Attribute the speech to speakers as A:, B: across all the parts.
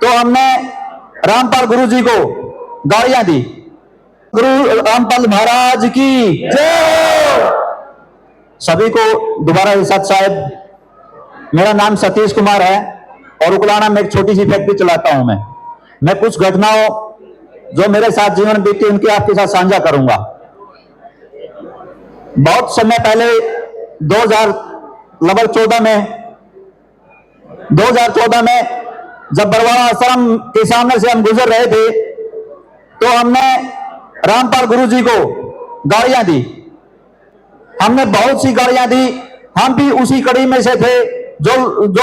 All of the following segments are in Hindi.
A: तो हमने रामपाल गुरु जी को गाड़ियां दी। गुरु रामपाल महाराज की जय। सभी को दोबारा सत साहेब। मेरा नाम सतीश कुमार है और उकलाना में एक छोटी सी फैक्ट्री चलाता हूं। मैं कुछ घटनाओं जो मेरे साथ जीवन बीती उनकी आपके साथ साझा करूंगा। बहुत समय पहले 2014 में जब बरवाड़ा आश्रम के सामने से हम गुजर रहे थे तो हमने रामपाल गुरु जी को गाड़ियां दी। हमने बहुत सी गाड़ियां दी। हम भी उसी कड़ी में से थे जो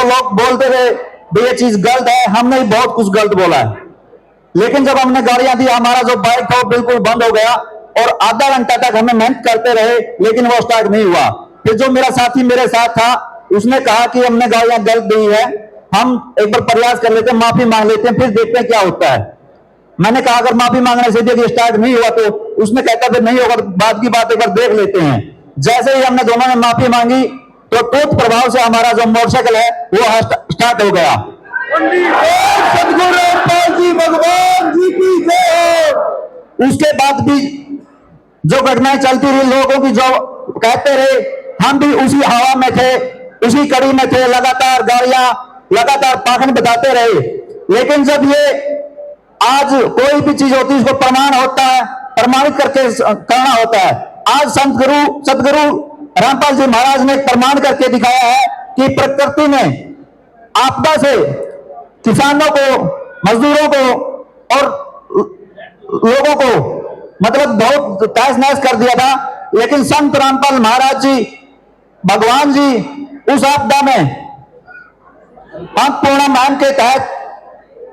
A: लोग बोलते थे ये चीज गलत है। हमने भी बहुत कुछ गलत बोला है, लेकिन जब हमने गाड़ियां दी हमारा जो बाइक था वो बिल्कुल बंद हो गया और आधा घंटा तक हमें मेहनत करते रहे लेकिन वो स्टार्ट नहीं हुआ। फिर जो मेरा साथी मेरे साथ था उसने कहा कि हमने गाड़ियां गलत दी है, हम एक बार प्रयास कर लेते हैं, माफी मांग लेते हैं, फिर देखते हैं क्या होता है। मैंने कहा अगर माफी मांगने से भी स्टार्ट नहीं हुआ तो उसने कहता फिर नहीं होगा, बाद की बात एक बार देख लेते हैं। जैसे ही हमने दोनों ने माफी मांगी तो तुरंत प्रभाव से हमारा जो मोटरसाइकिल है वो स्टार्ट हो गया। सतगुरु रामपाल जी भगवान जी की जय। उसके बाद भी जो घटनाएं चलती रही, लोगों की जो कहते रहे, हम भी उसी हवा में थे, उसी कड़ी में थे, लगातार गाड़ियां लगातार पाखंड बताते रहे। लेकिन जब ये आज कोई भी चीज होती है उसको प्रमाण होता है, प्रमाणित करके करना होता है। आज सतगुरु रामपाल जी महाराज ने प्रमाण करके दिखाया है कि प्रकृति ने आपदा से किसानों को, मजदूरों को और लोगों को मतलब बहुत तहस नहस कर दिया था, लेकिन संत रामपाल महाराज जी भगवान जी उस आपदा में अंतपूर्णा मान के तहत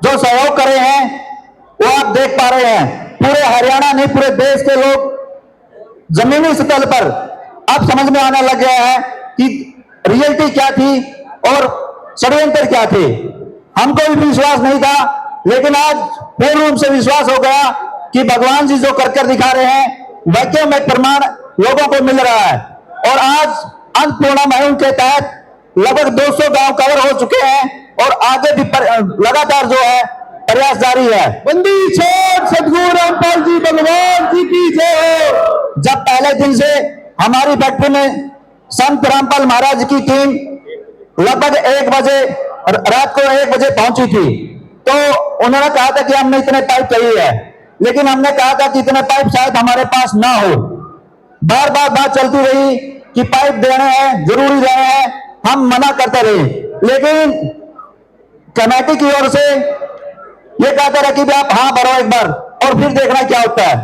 A: जो सहयोग करे हैं वो आप देख पा रहे हैं। पूरे हरियाणा नहीं पूरे देश के लोग जमीनी सतह पर अब समझ में आने लग गया है कि रियलिटी क्या थी और षड्यंत्र क्या थे। हमको भी विश्वास नहीं था, लेकिन आज पूर्ण रूप से विश्वास हो गया कि भगवान जी जो कर दिखा रहे हैं वाक्यों में प्रमाण लोगों को मिल रहा है। और आज अन्नपूर्णा मुहिम के तहत लगभग 200 गांव कवर हो चुके हैं और आगे भी लगातार जो है प्रयास जारी है। बंदी छोड़ सतगुरु रामपाल जी भगवान जी की जय। जब पहले दिन से हमारी फैक्ट्री में संत रामपाल महाराज की टीम लगभग 1 बजे रात को 1 बजे पहुंची थी, तो उन्होंने कहा था कि हमने इतने पाइप चाहिए है, लेकिन हमने कहा था कि इतने पाइप शायद हमारे पास ना हो। बार बार बात चलती रही कि पाइप देने हैं, जरूरी रहे हैं, हम मना करते रहे, लेकिन कमेटी की ओर से ये कहते रहे कि आप हाँ भरो एक बार और फिर देखना क्या होता है।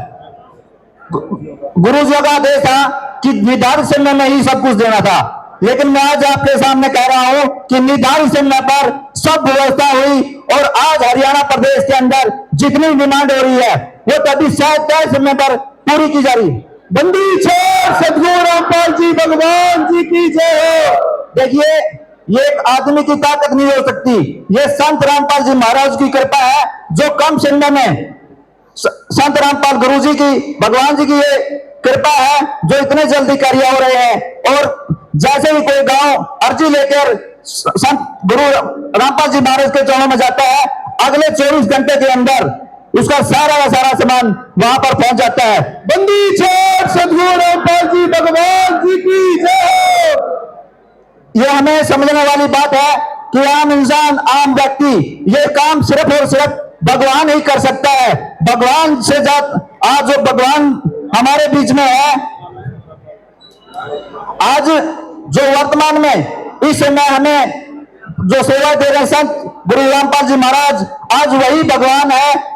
A: गुरु जी का आदेश था कि निर्धारित समय में ही सब कुछ देना था, लेकिन मैं आज आपके सामने कह रहा हूं कि निर्धारित समय पर सब व्यवस्था हुई और आज हरियाणा प्रदेश के अंदर जितनी डिमांड हो रही है वो तभी शायद तय समय पर पूरी की जा रही। बंदी छोड़ सतगुरु रामपाल जी भगवान जी की जय। देखिए ये एक आदमी की ताकत नहीं हो सकती, ये संत रामपाल जी महाराज की कृपा है जो कम समय में संत रामपाल गुरु जी की भगवान जी की ये कृपा है जो इतने जल्दी कार्य हो रहे हैं। और जैसे ही कोई गांव अर्जी लेकर संत गुरु रामपाल जी महाराज के चरणों में जाता है, अगले 24 घंटे के अंदर उसका सारा का सारा सामान वहां पर पहुंच जाता है। बंदी छोड़ सतगुरु रामपाल जी भगवान जी की जय। ये हमें समझने वाली बात है कि आम इंसान, आम व्यक्ति ये काम सिर्फ और सिर्फ भगवान ही कर सकता है। भगवान से आज जो भगवान हमारे बीच में है, आज जो वर्तमान में इस समय हमें जो सेवा दे रहे हैं संत गुरु रामपाल जी महाराज, आज वही भगवान है।